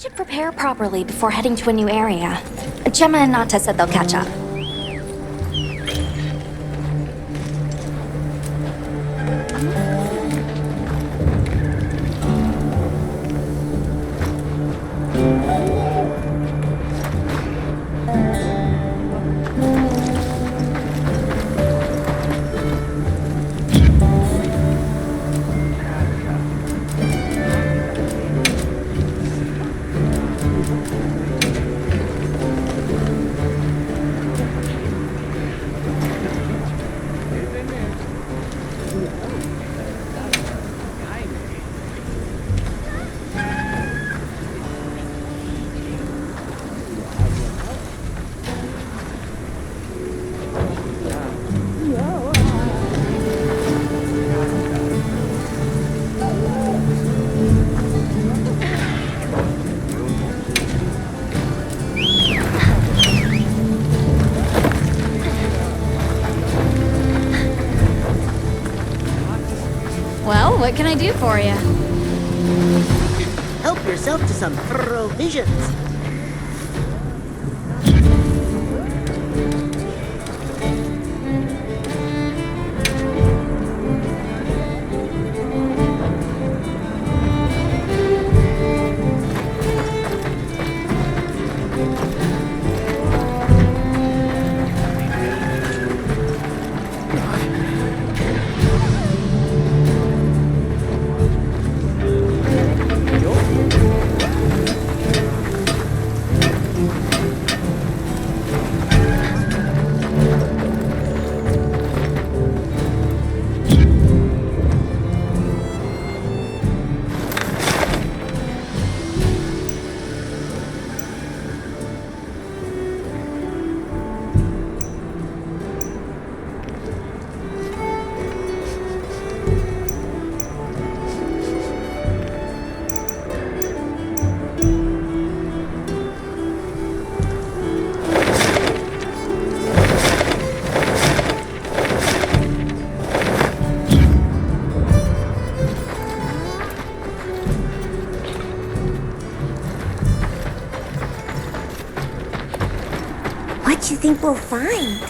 should prepare properly before heading to a new area. Gemma and Nata said they'll catch up. Well, what can I do for you? Help yourself to some provisions. What do you think we'll find?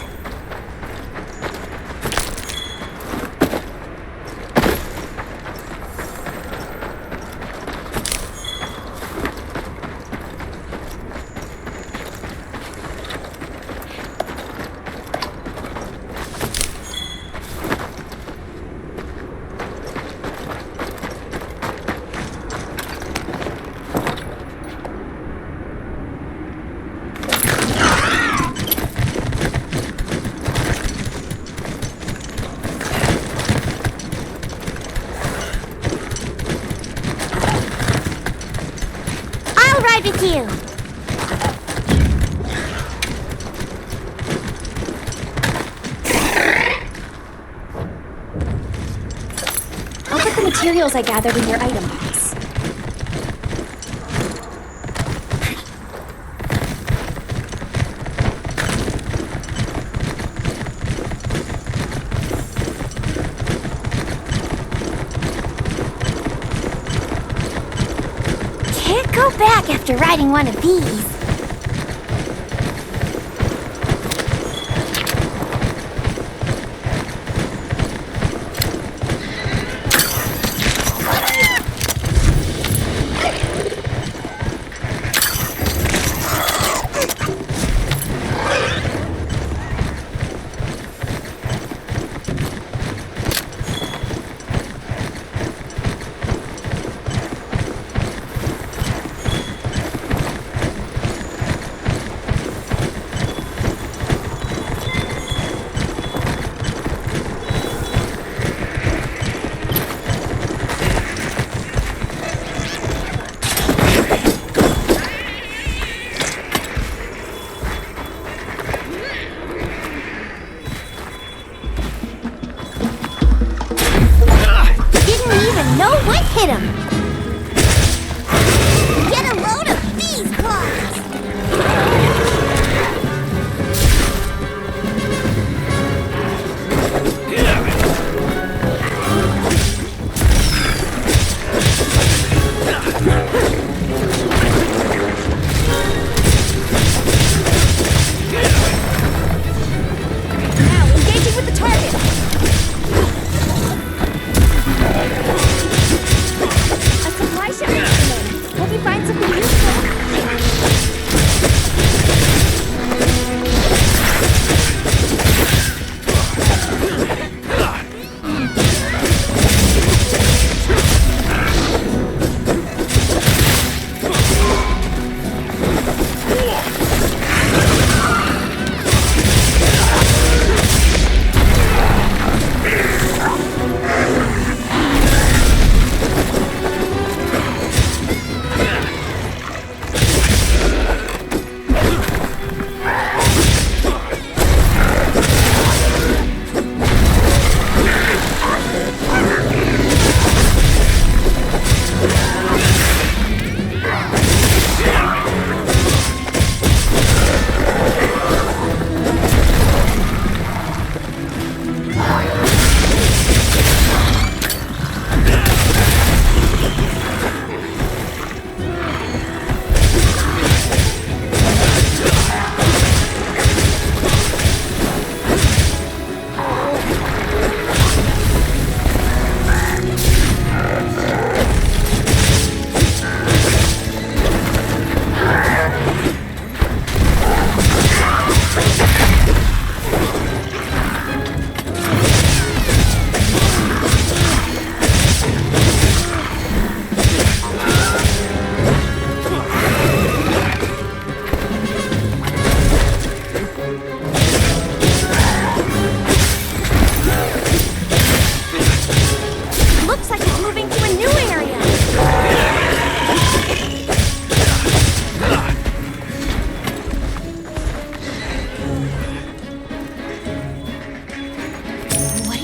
With you. I'll put the materials I gathered in your item box. Go back after riding one of these. Hit him! Get a load of these claws!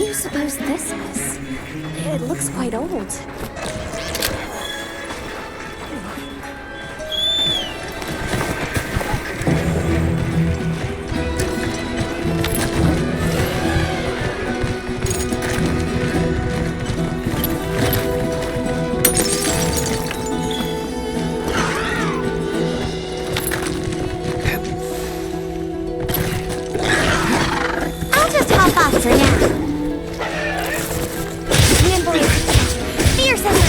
you suppose this is? It looks quite old. I'll just hop off for now. Nimble, fierce as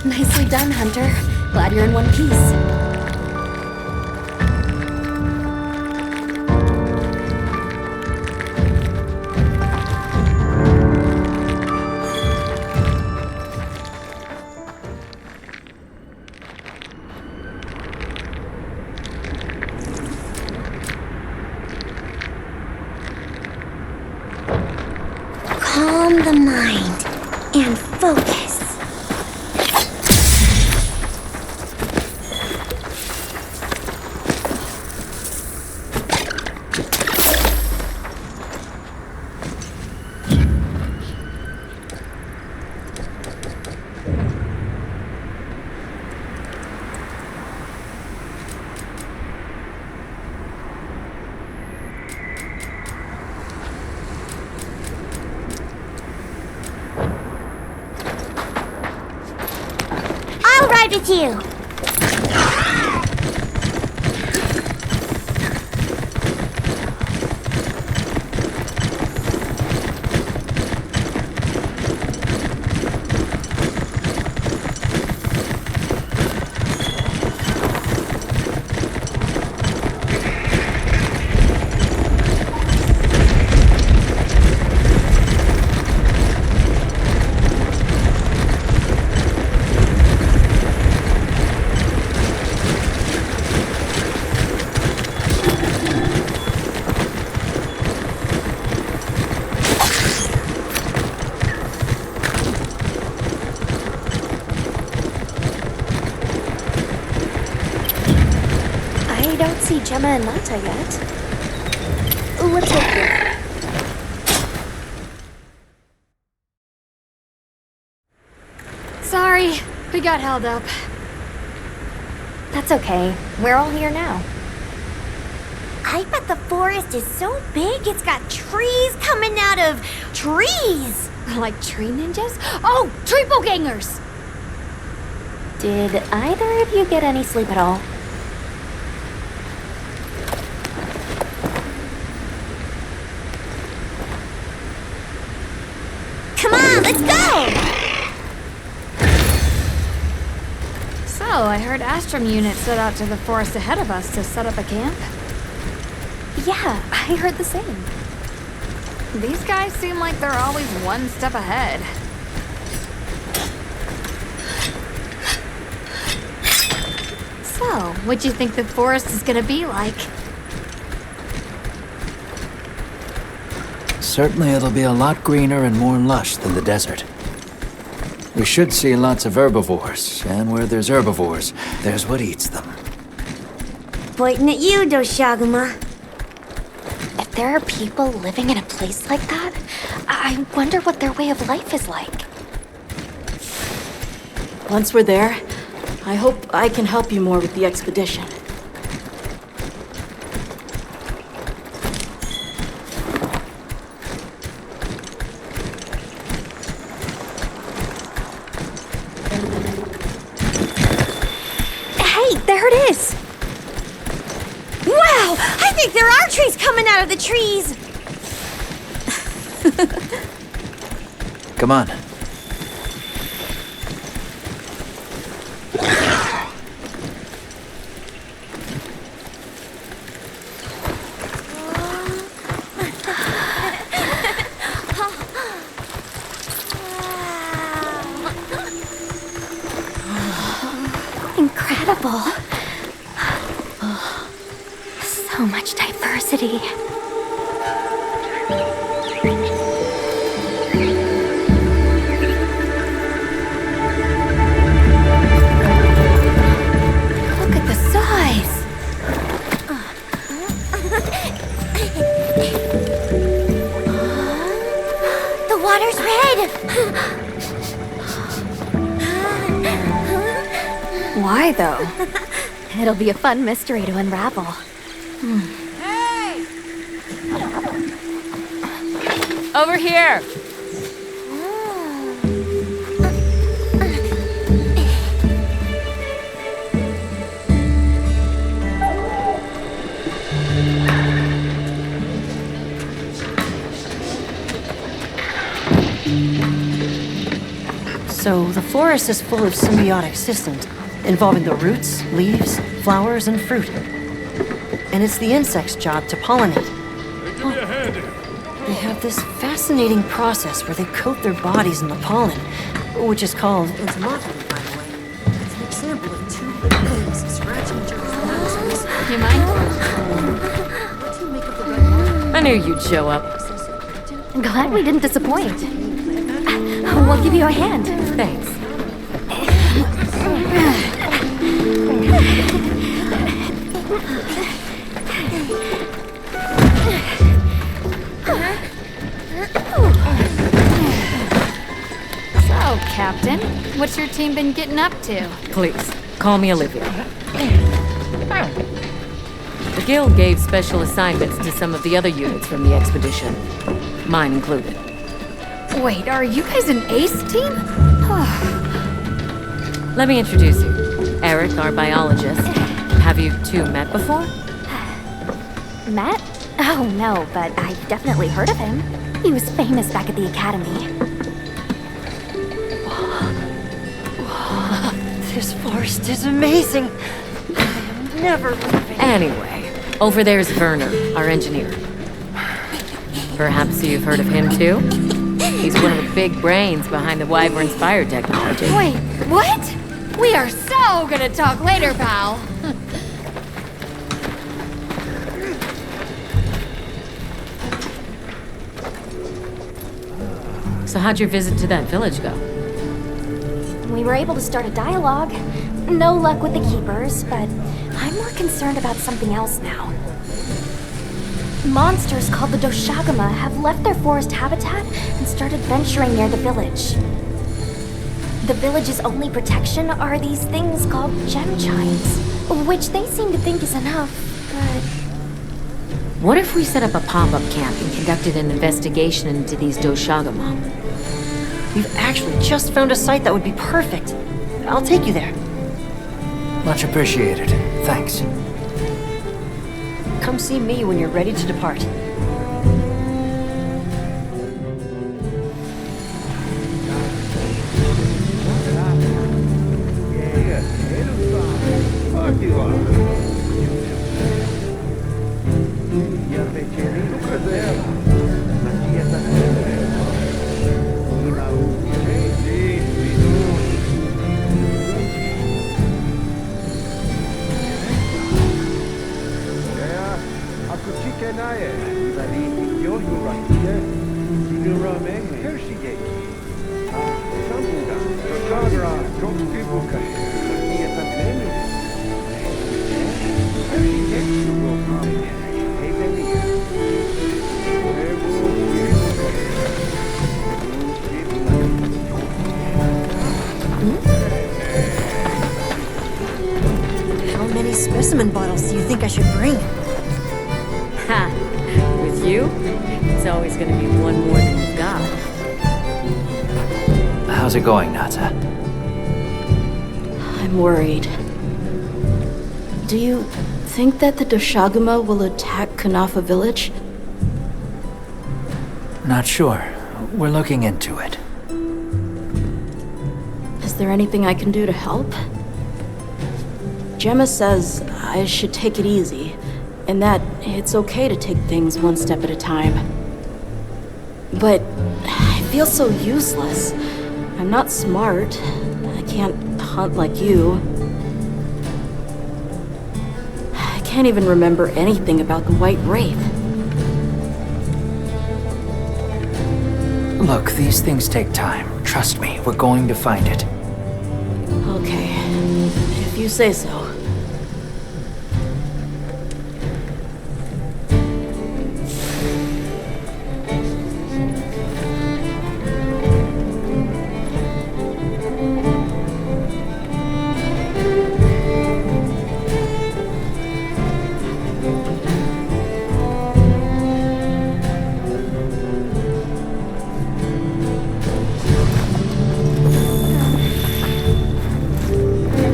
Nicely done, Hunter. Glad you're in one piece. Calm the mind and focus. I'll ride with you. I don't see Gemma and Nata yet. Let's look here. Sorry, we got held up. That's okay. We're all here now. I bet the forest is so big it's got trees coming out of trees. Like tree ninjas? Oh, triple gangers! Did either of you get any sleep at all? Come on, let's go! So, I heard Avis Unit set out to the forest ahead of us to set up a camp. Yeah, I heard the same. These guys seem like they're always one step ahead. So, what do you think the forest is gonna be like? Certainly it'll be a lot greener and more lush than the desert. We should see lots of herbivores, and where there's herbivores, there's what eats them. Pointing at you, Doshaguma. If there are people living in a place like that, I wonder what their way of life is like. Once we're there, I hope I can help you more with the expedition. Hey, there it is! Wow! I think there are trees coming out of the trees! Come on. Incredible. So much diversity. Look at the size. The water's red! Why, though? It'll be a fun mystery to unravel. Hey! Over here! So the forest is full of symbiotic systems, involving the roots, leaves, flowers, and fruit. And it's the insect's job to pollinate. They have this fascinating process where they coat their bodies in the pollen, which is called entomophagy, by the way. It's an example of two little things scratching each other's bodies. You mind? What do you make of the red mark? I knew you'd show up. Glad we didn't disappoint. We'll give you a hand. Thanks. So, Captain, what's your team been getting up to? Please, call me Olivia. The Guild gave special assignments to some of the other units from the expedition, mine included. Wait, are you guys an ace team? Let me introduce you. Eric, our biologist. Have you two met before? Matt? Oh, no, but I've definitely heard of him. He was famous back at the academy. This forest is amazing. I am never leaving. Anyway, over there's Werner, our engineer. Perhaps you've heard of him too? He's one of the big brains behind the Wyvern's fire technology. Wait, what? We are so gonna talk later, pal. So how'd your visit to that village go? We were able to start a dialogue. No luck with the keepers, but I'm more concerned about something else now. Monsters called the Doshaguma have left their forest habitat and started venturing near the village. The village's only protection are these things called gem chimes, which they seem to think is enough, but... What if we set up a pop-up camp and conducted an investigation into these Doshaguma? We've actually just found a site that would be perfect. I'll take you there. Much appreciated. Thanks. Come see me when you're ready to depart. How many specimen bottles do you think I should bring? Ha! With you, it's always gonna be one more than you've got. How's it going, Nata? I'm worried. Do you think that the Doshaguma will attack Kunafa village? Not sure. We're looking into it. Is there anything I can do to help? Gemma says I should take it easy, and that it's okay to take things one step at a time. But I feel so useless. I'm not smart. I can't hunt like you. I can't even remember anything about the White Wraith. Look, these things take time. Trust me, we're going to find it. Okay, if you say so.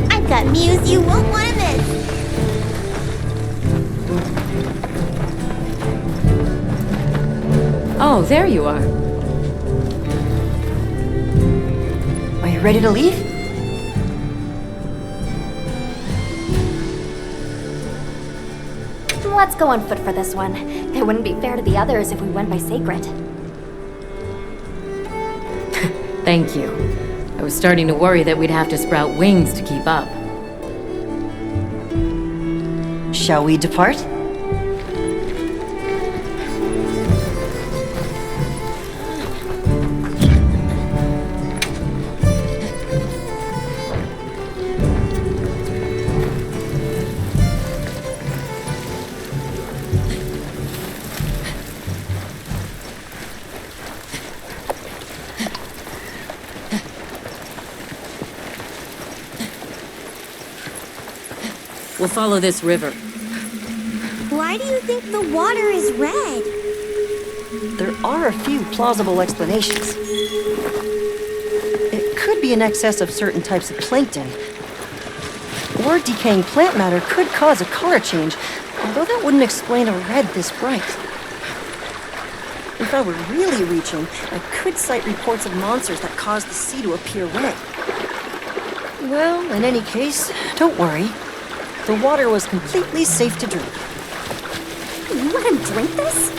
I've got muse you won't want to miss. Oh, there you are. I Ready to leave? Let's go on foot for this one. It wouldn't be fair to the others if we went by sacred. Thank you. I was starting to worry that we'd have to sprout wings to keep up. Shall we depart? We'll follow this river. Why do you think the water is red? There are a few plausible explanations. It could be in excess of certain types of plankton. Or decaying plant matter could cause a color change, although that wouldn't explain a red this bright. If I were really reaching, I could cite reports of monsters that cause the sea to appear red. Well, in any case, don't worry. The water was completely safe to drink. You let him drink this?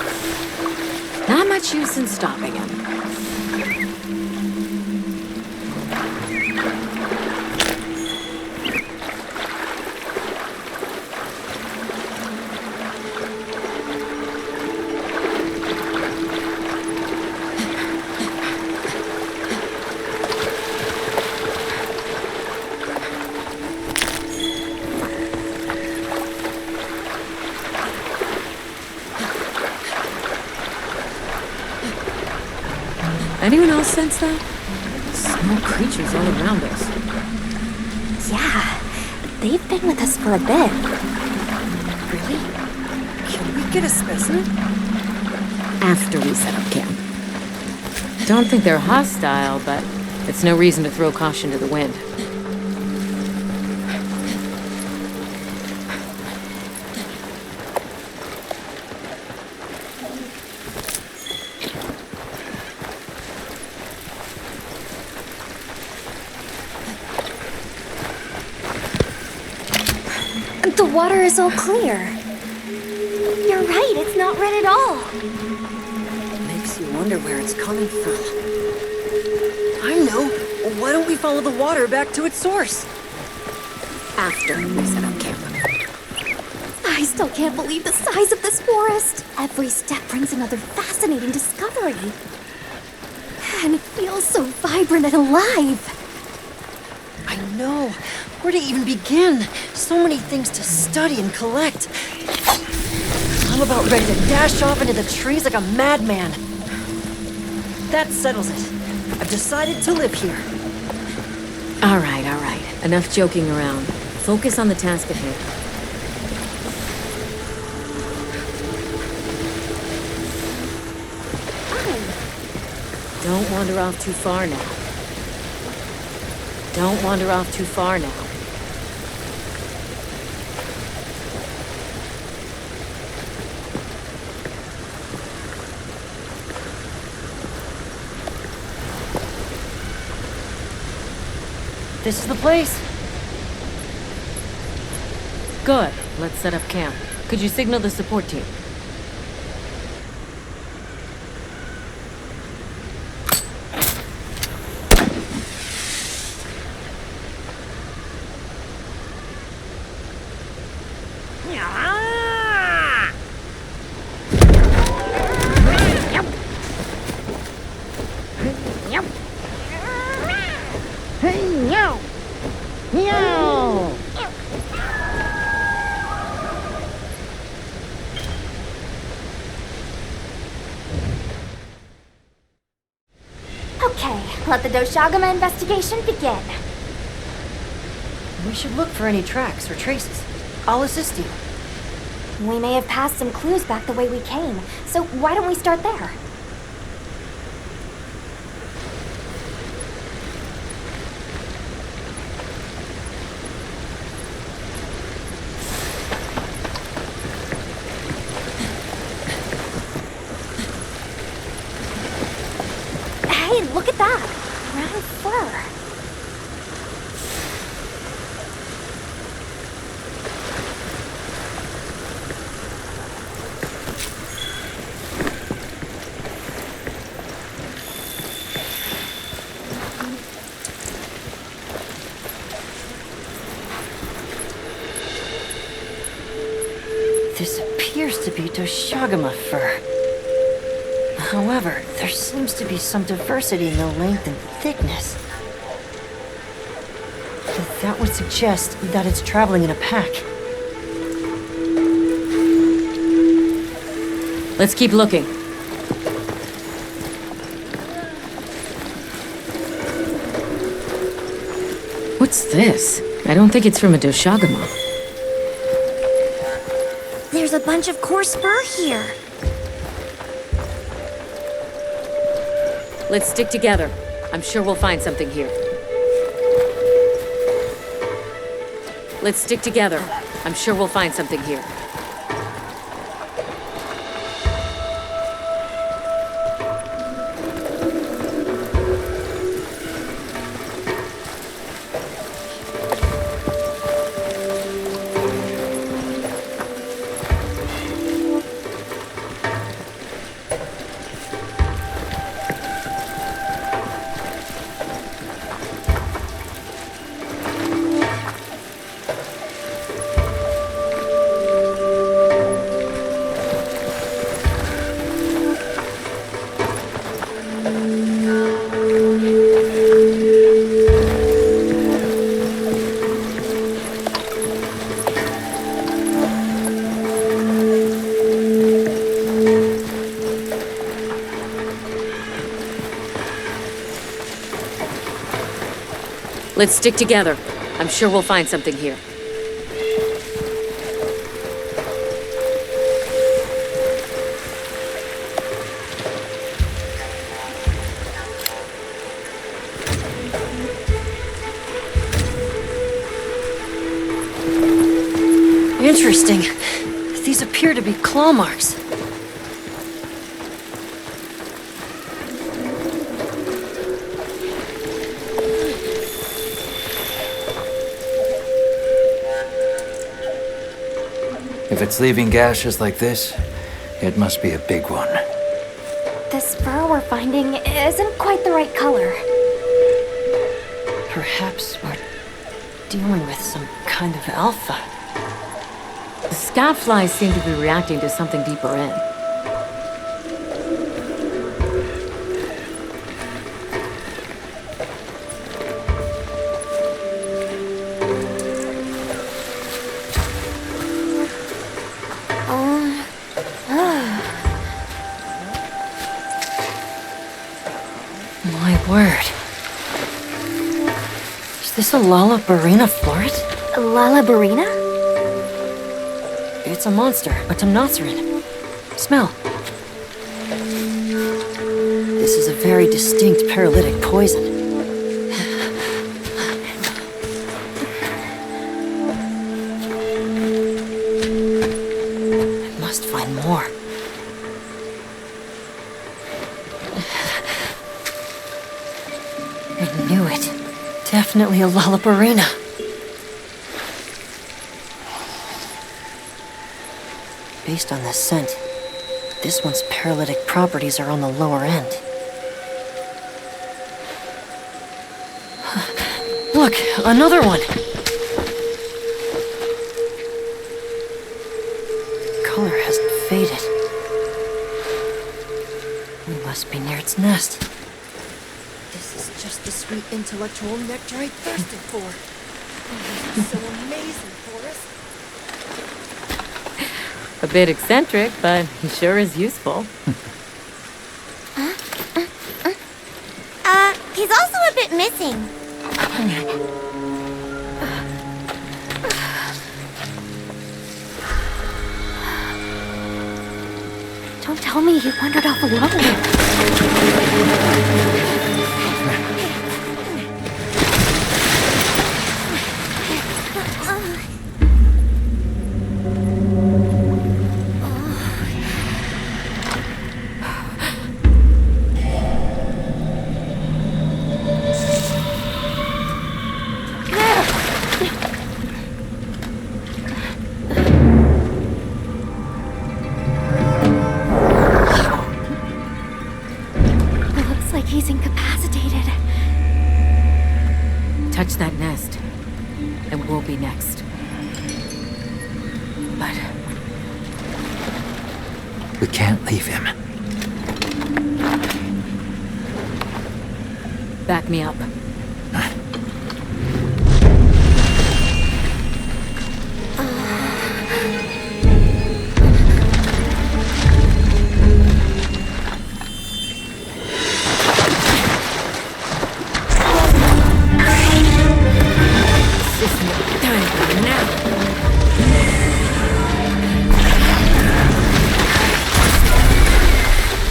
Not much use in stopping him. Anyone else sense that? Small creatures all around us. Yeah, they've been with us for a bit. Really? Can we get a specimen? After we set up camp. Don't think they're hostile, but it's no reason to throw caution to the wind. The water is all clear. You're right, it's not red at all. Makes you wonder where it's coming from. I know. Why don't we follow the water back to its source? After we set up camp. I still can't believe the size of this forest. Every step brings another fascinating discovery. And it feels so vibrant and alive. I know. Where to even begin? So many things to study and collect. I'm about ready to dash off into the trees like a madman. That settles it. I've decided to live here. All right, all right. Enough joking around. Focus on the task at hand. Don't wander off too far now. Don't wander off too far now. This is the place. Good. Let's set up camp. Could you signal the support team? Okay, let the Doshaguma investigation begin. We should look for any tracks or traces. I'll assist you. We may have passed some clues back the way we came, so why don't we start there? Hey, look at that! Brown fur. This appears to be Doshaguma fur. However, there seems to be some diversity in the length and thickness. That would suggest that it's traveling in a pack. Let's keep looking. What's this? I don't think it's from a Doshaguma. There's a bunch of coarse fur here. Let's stick together. I'm sure we'll find something here. Let's stick together. I'm sure we'll find something here. Let's stick together. I'm sure we'll find something here. Interesting. These appear to be claw marks. If it's leaving gashes like this, it must be a big one. This fur we're finding isn't quite the right color. Perhaps we're dealing with some kind of alpha. The scout flies seem to be reacting to something deeper in. My word. Is this a Lalabarina floret? Lalabarina? It's a monster, a Temnoceran. Smell. This is a very distinct paralytic poison. I must find more. I knew it. Definitely a Lalabarina. Based on the scent, this one's paralytic properties are on the lower end. Look, another one! Color hasn't faded. We must be near its nest. This is just the sweet intellectual nectar I thirsted for. Oh, this is so amazing, Forrest. A bit eccentric, but he sure is useful. He's also a bit missing. Don't tell me he wandered off alone. He's incapacitated. Touch that nest, and we'll be next. But We can't leave him. Back me up.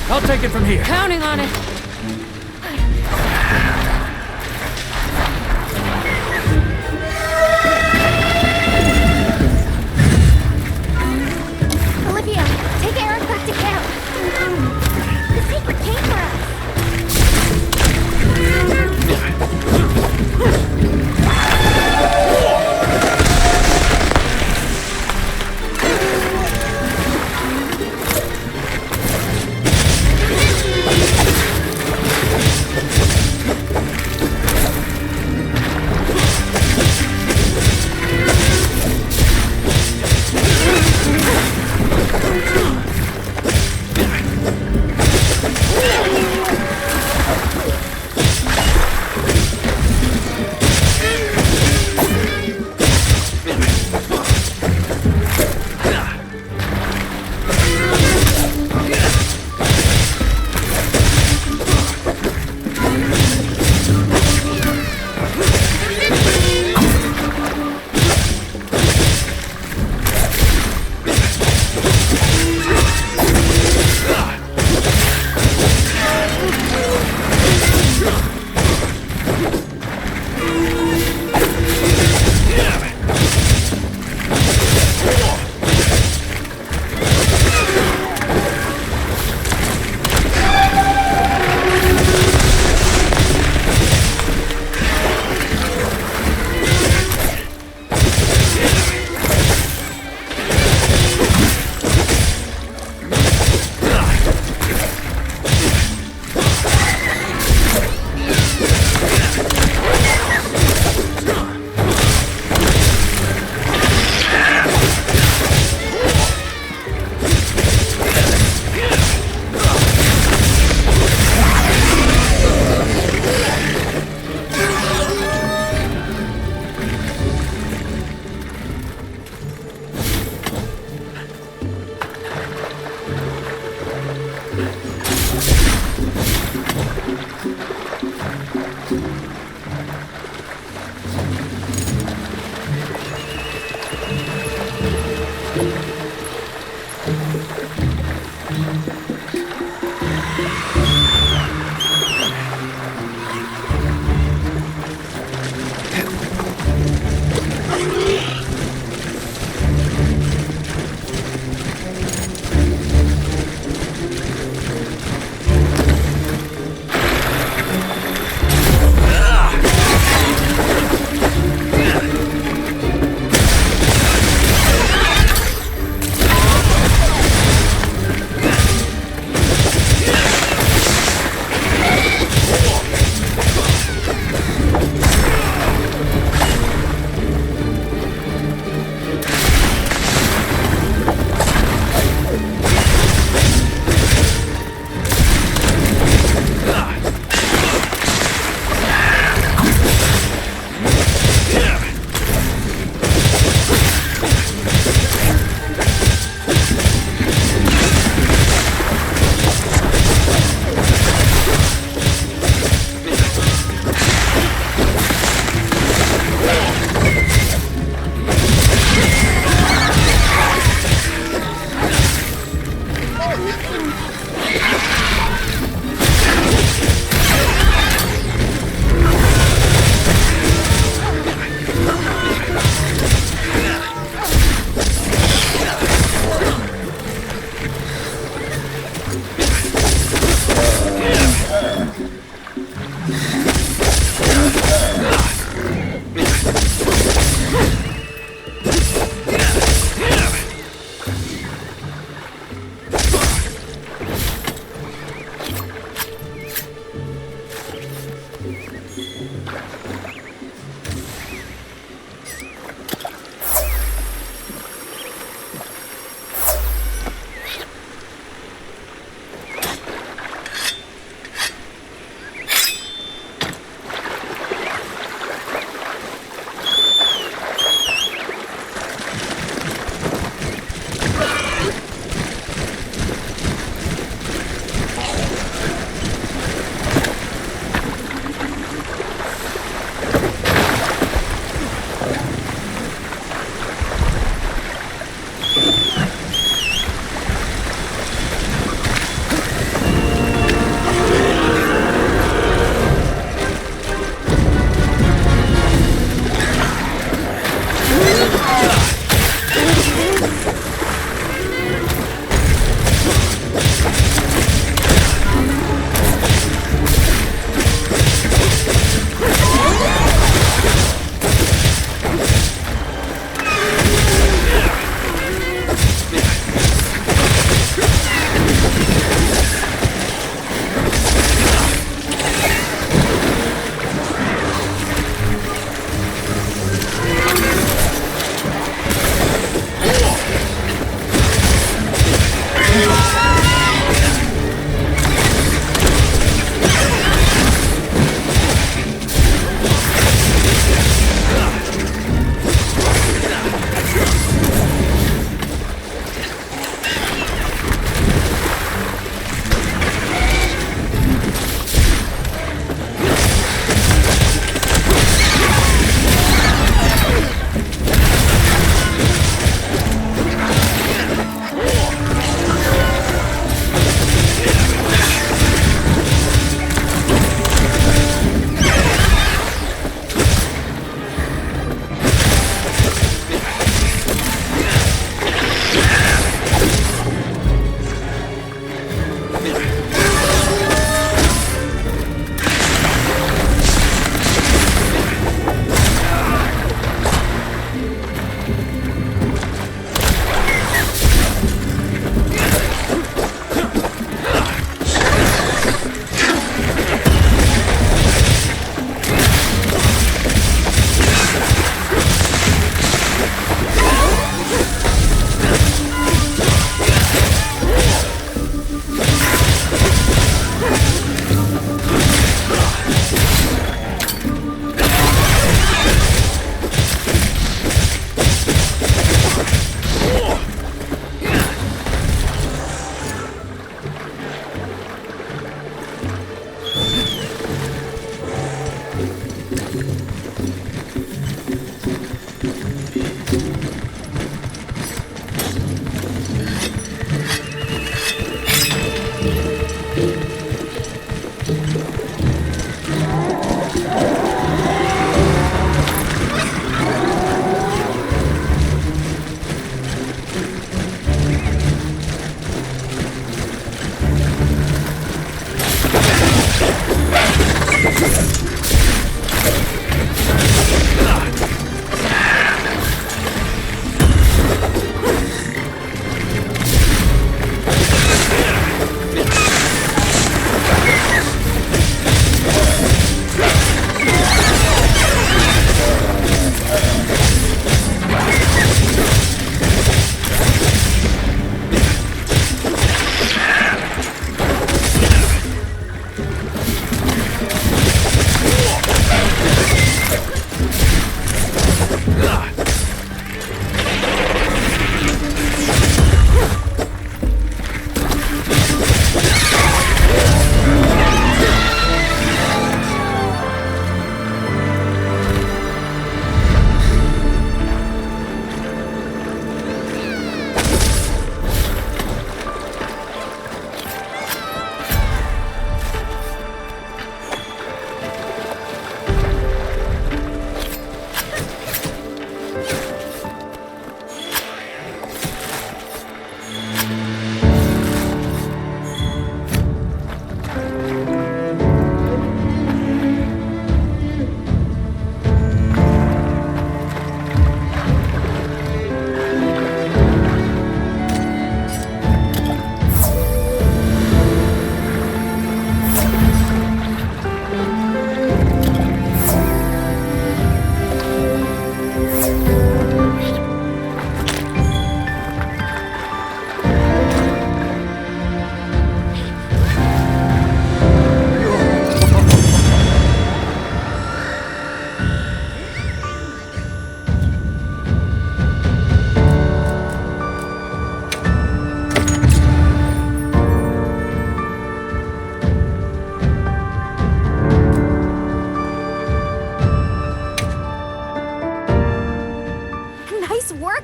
I'll take it from here. Counting on it. Olivia, take Eric back to camp. The secret came for us.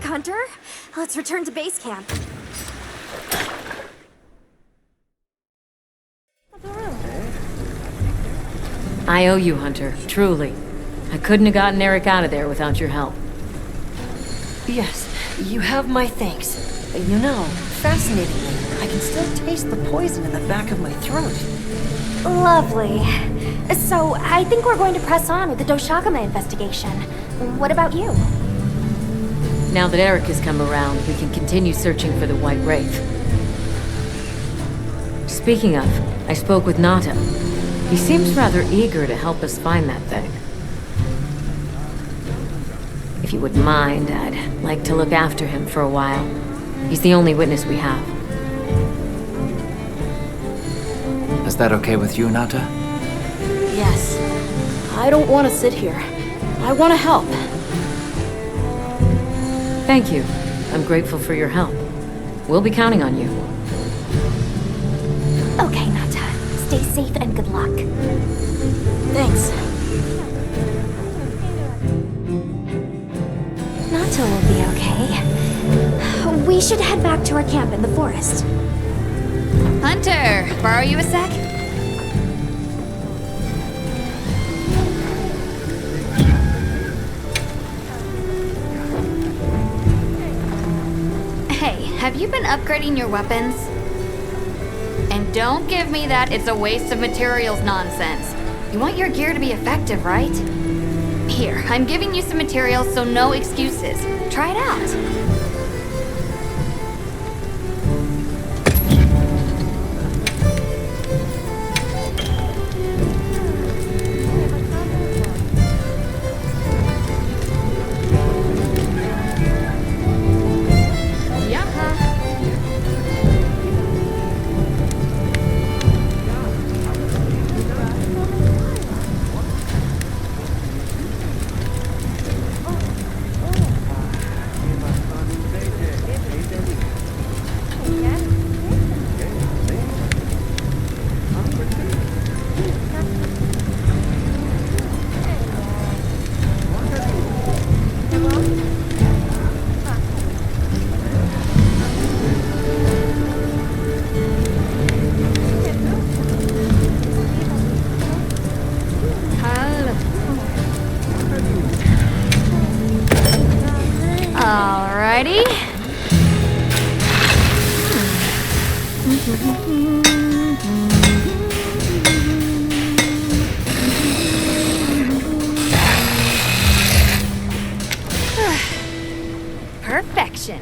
Hunter. Let's return to base camp. I owe you, Hunter. Truly. I couldn't have gotten Eric out of there without your help. Yes, you have my thanks. You know, fascinatingly, I can still taste the poison in the back of my throat. Lovely. So, I think we're going to press on with the Doshaguma investigation. What about you? Now that Eric has come around, we can continue searching for the White Wraith. Speaking of, I spoke with Nata. He seems rather eager to help us find that thing. If you wouldn't mind, I'd like to look after him for a while. He's the only witness we have. Is that okay with you, Nata? Yes. I don't want to sit here. I want to help. Thank you. I'm grateful for your help. We'll be counting on you. Okay, Nata. Stay safe and good luck. Thanks. Nata will be okay. We should head back to our camp in the forest. Hunter, borrow you a sec? Hey, have you been upgrading your weapons? And don't give me that it's a waste of materials nonsense. You want your gear to be effective, right? Here, I'm giving you some materials, so no excuses. Try it out. Alrighty. Perfection.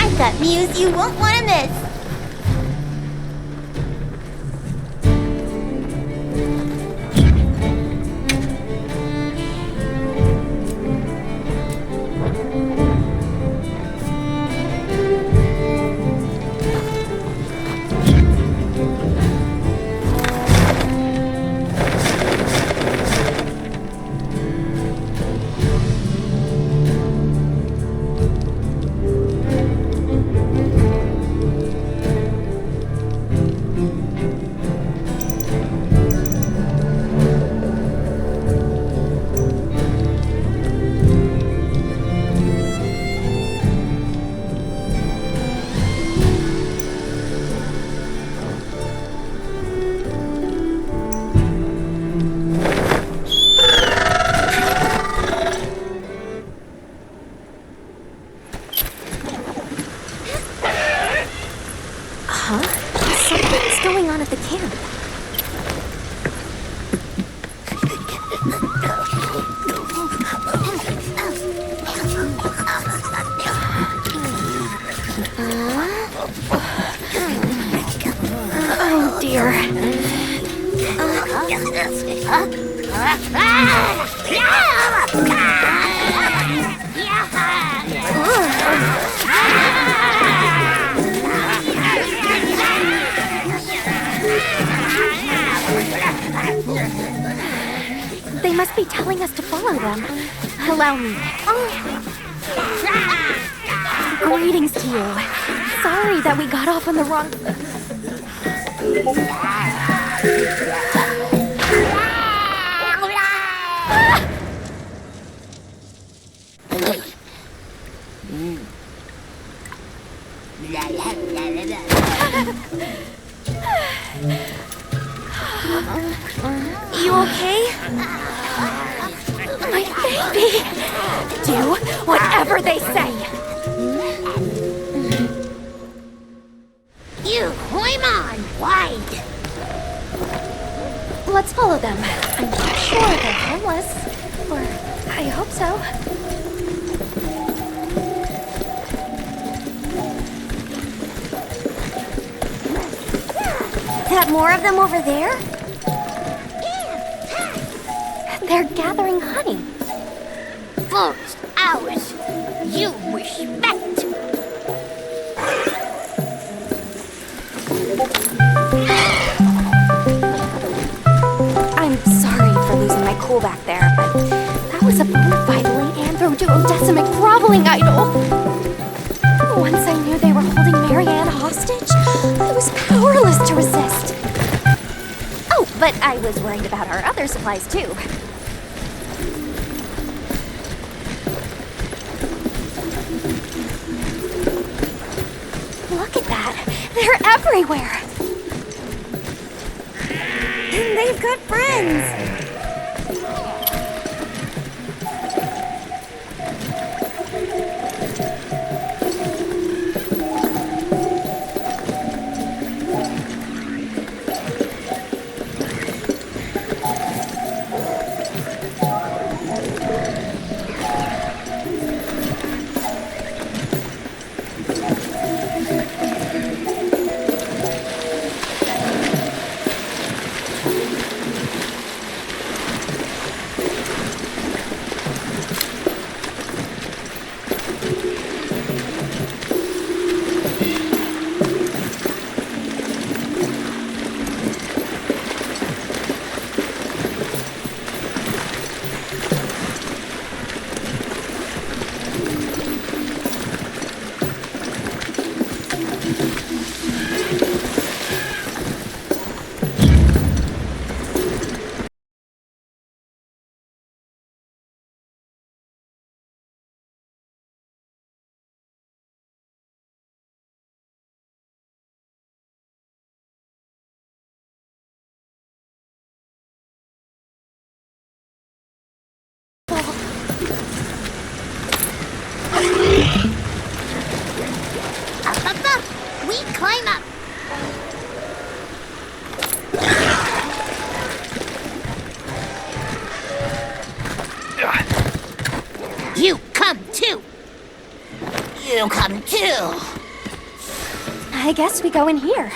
I've got news you won't want to miss. What's going on at the camp? Oh dear. They must be telling us to follow them. Allow me. Greetings to you. Sorry that we got off on the wrong... You okay? My baby! Do whatever they say! You climb on wide. Let's follow them. I'm sure they're harmless. Or I hope so. That more of them over there? They're gathering honey. First, ours. You respect. I'm sorry for losing my cool back there, but that was a bona fide late anthro-duodecimic groveling idol. Once I knew they were holding Marianne hostage, I was powerless to resist. Oh, but I was worried about our other supplies too. Look at that! They're everywhere! And they've got friends. Up. We climb up. You come too. You come too. I guess we go in here.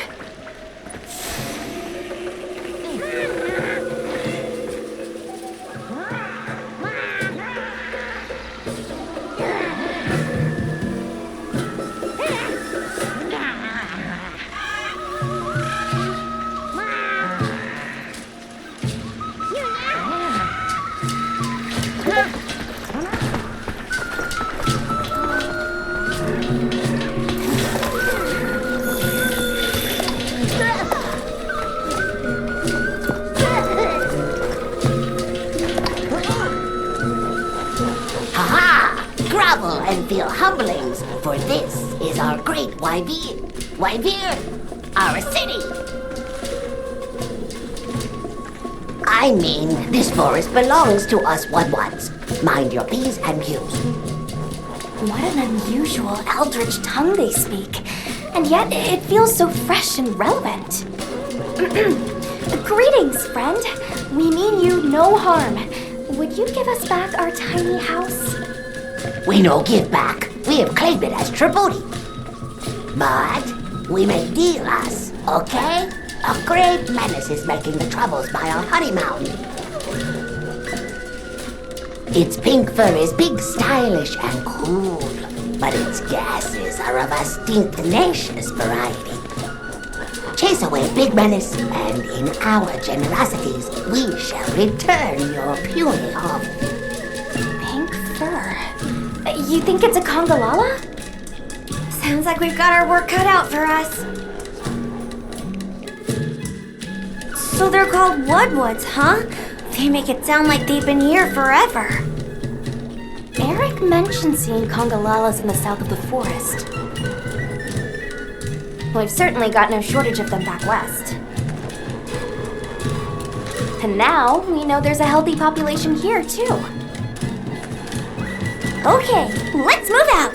Grovel and feel humblings, for this is our great Wyvir. Wyvir, our city. I mean, this forest belongs to us one-ones. Mind your P's and Q's. What an unusual eldritch tongue they speak. And yet it feels so fresh and relevant. Greetings, friend. We mean you no harm. Would you give us back our tiny house? We no give back. We have claimed it as tribute. But we may deal us, okay? A great menace is making the troubles by our honey mountain. Its pink fur is big, stylish, and cool, but its gases are of a stinknacious variety. Chase away big menace, and in our generosities, we shall return your puny hovel. Pink fur. You think it's a Congalala? Sounds like we've got our work cut out for us. So they're called Woodwoods, huh? They make it sound like they've been here forever. Eric mentioned seeing Congalalas in the south of the forest. We've certainly got no shortage of them back west. And now we know there's a healthy population here, too. Okay, let's move out!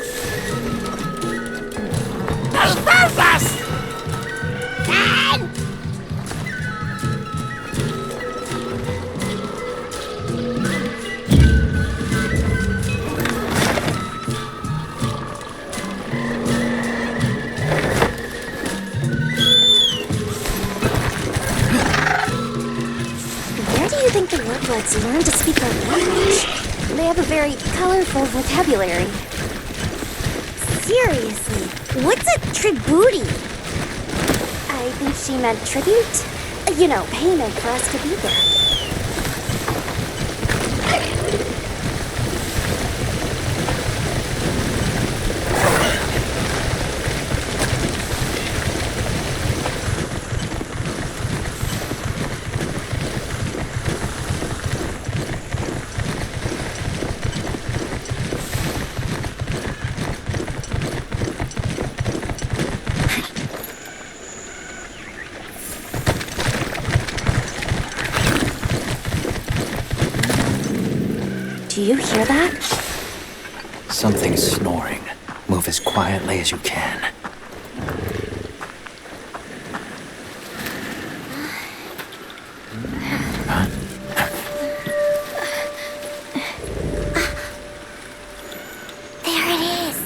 Where do you think the Woodwoods learned to speak our language? They have a very colorful vocabulary. Seriously, what's a tribute? I think she meant tribute. You know, payment for us to be there. Do you hear that? Something's snoring. Move as quietly as you can. There it is.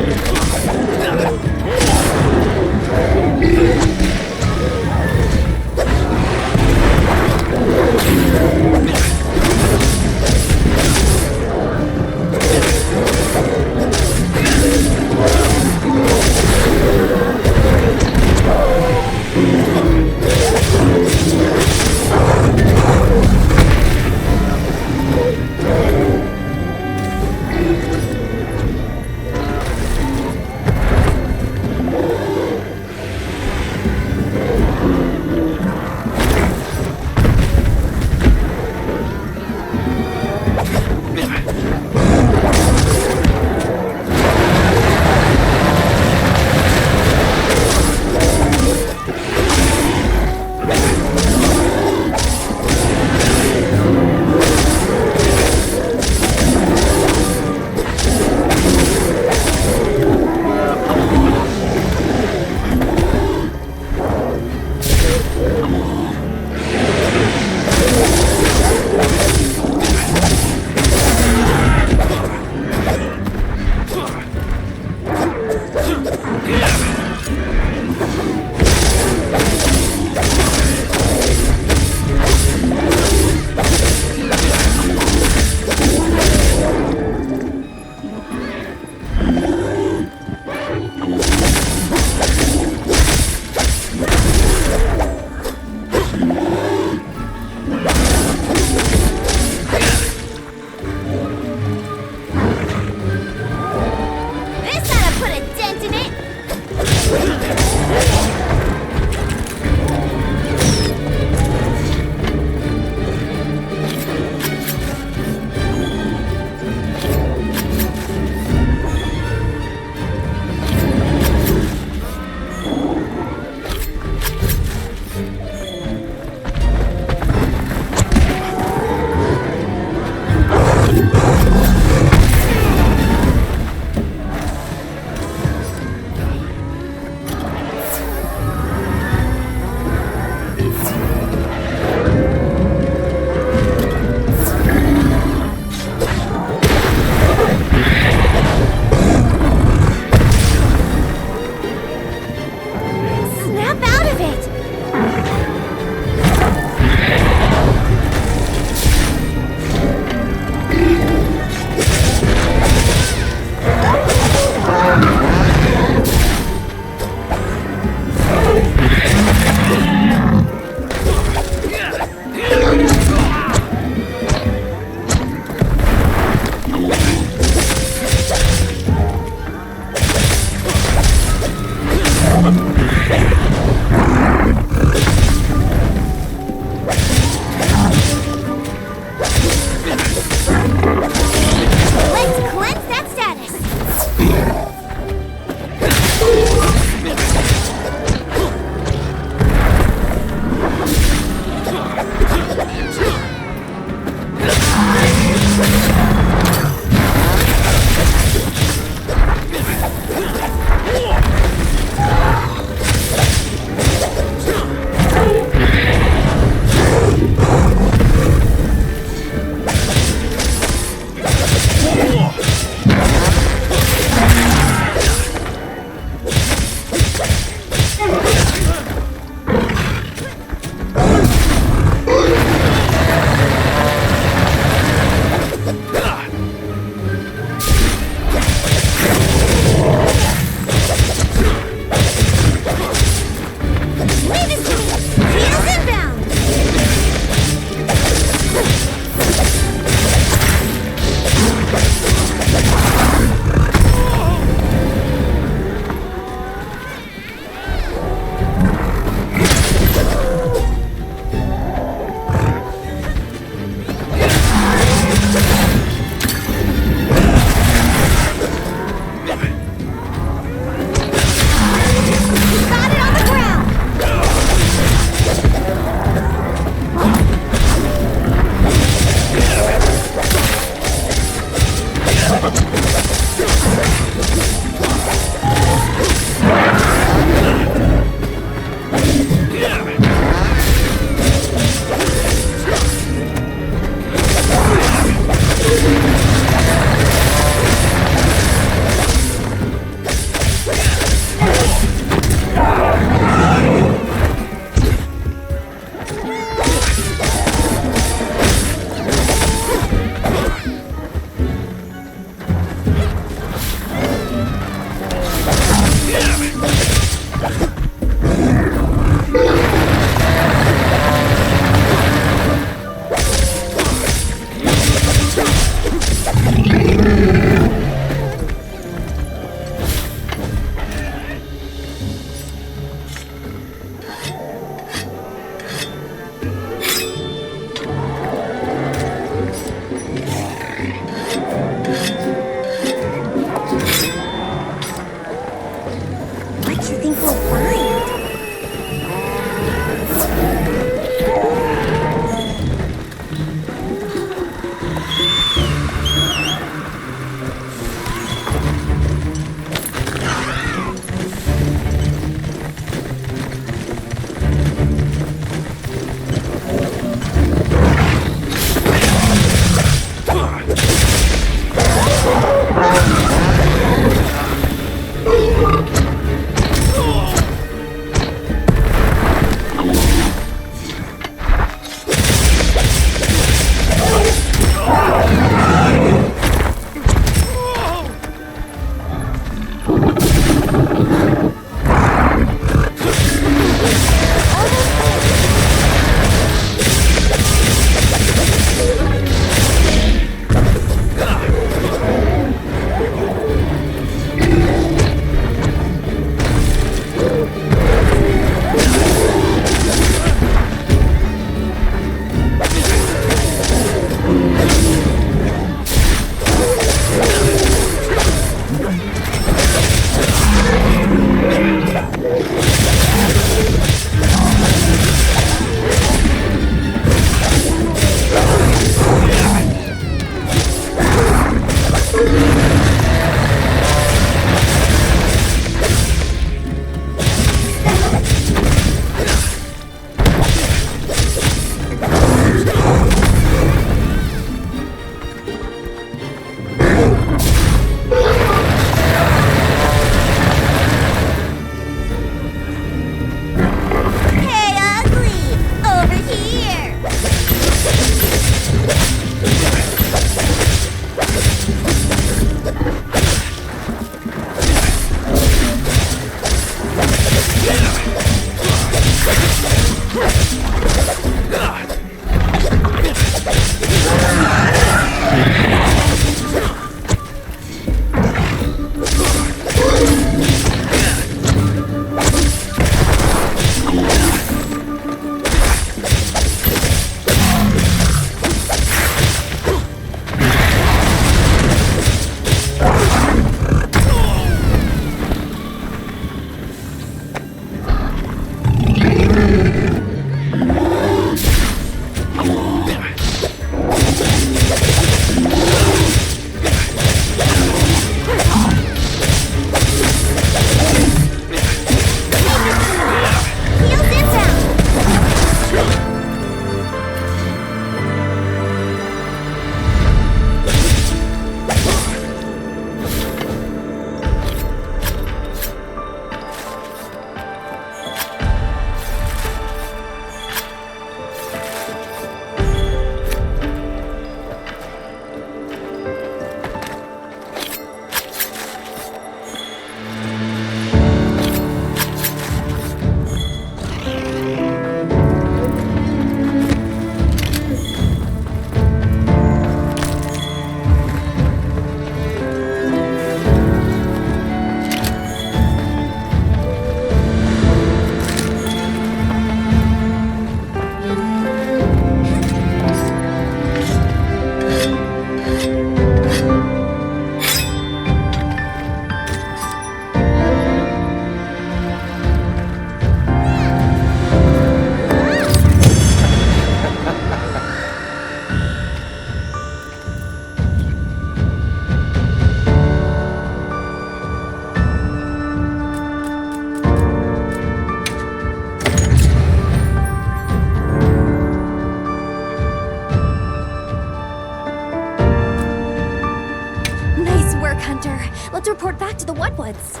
Let's report back to the Wudwoods.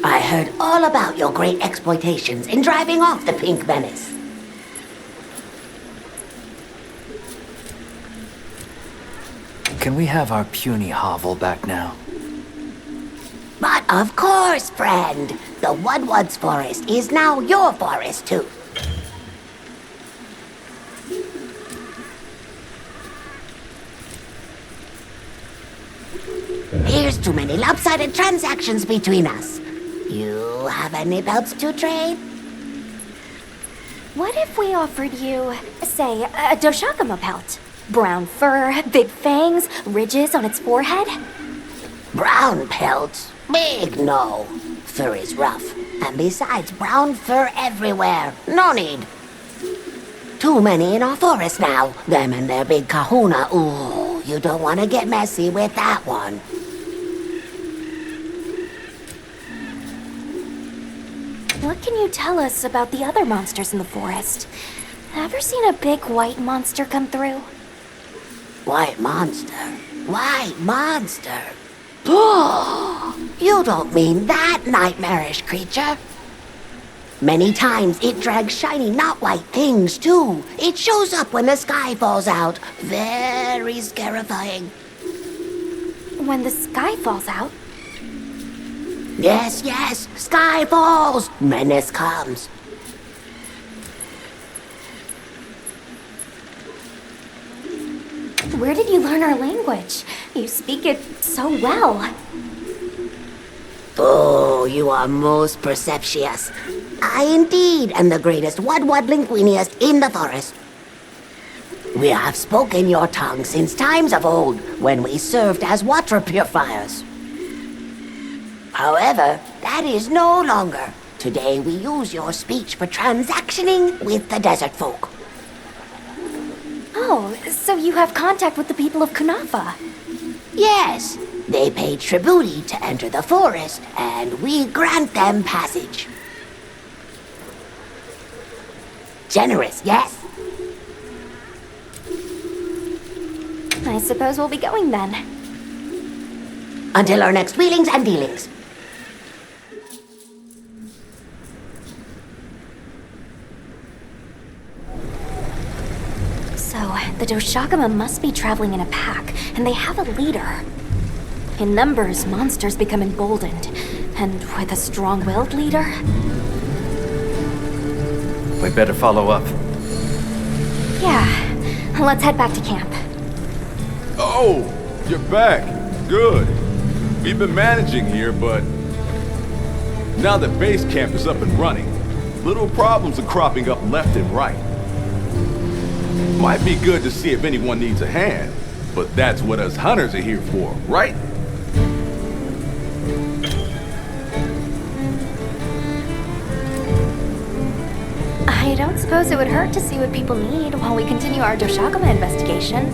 I heard all about your great exploitations in driving off the Pink Menace. Can we have our puny hovel back now? But of course, friend. The Wudwoods forest is now your forest, too. Here's too many lopsided transactions between us. You have any belts to trade? What if we offered you, say, a Doshaguma pelt? Brown fur, big fangs, ridges on its forehead? Brown pelt? Big no. Fur is rough. And besides, brown fur everywhere. No need. Too many in our forest now. Them and their big kahuna. Ooh, you don't want to get messy with that one. What can you tell us about the other monsters in the forest? Ever seen a big white monster come through? White monster? White monster? Oh, you don't mean that nightmarish creature. Many times it drags shiny, not white things, too. It shows up when the sky falls out. Very scarifying. When the sky falls out? Yes, yes, sky falls. Menace comes. Where did you learn our language? You speak it so well. Oh, you are most perceptious. I indeed am the greatest Wudwood linguist in the forest. We have spoken your tongue since times of old, when we served as water purifiers. However, that is no longer. Today we use your speech for transactioning with the desert folk. Oh, so you have contact with the people of Kunafa? Yes, they pay tribute to enter the forest, and we grant them passage. Generous, yes? I suppose we'll be going then. Until our next wheelings and dealings. So, The Doshaguma must be traveling in a pack, and they have a leader. In numbers, monsters become emboldened, and with a strong-willed leader... We better follow up. Yeah, let's head back to camp. Oh, you're back. Good. We've been managing here, but now that base camp is up and running, little problems are cropping up left and right. Might be good to see if anyone needs a hand, but that's what us hunters are here for, right? I don't suppose it would hurt to see what people need while we continue our Doshaguma investigation.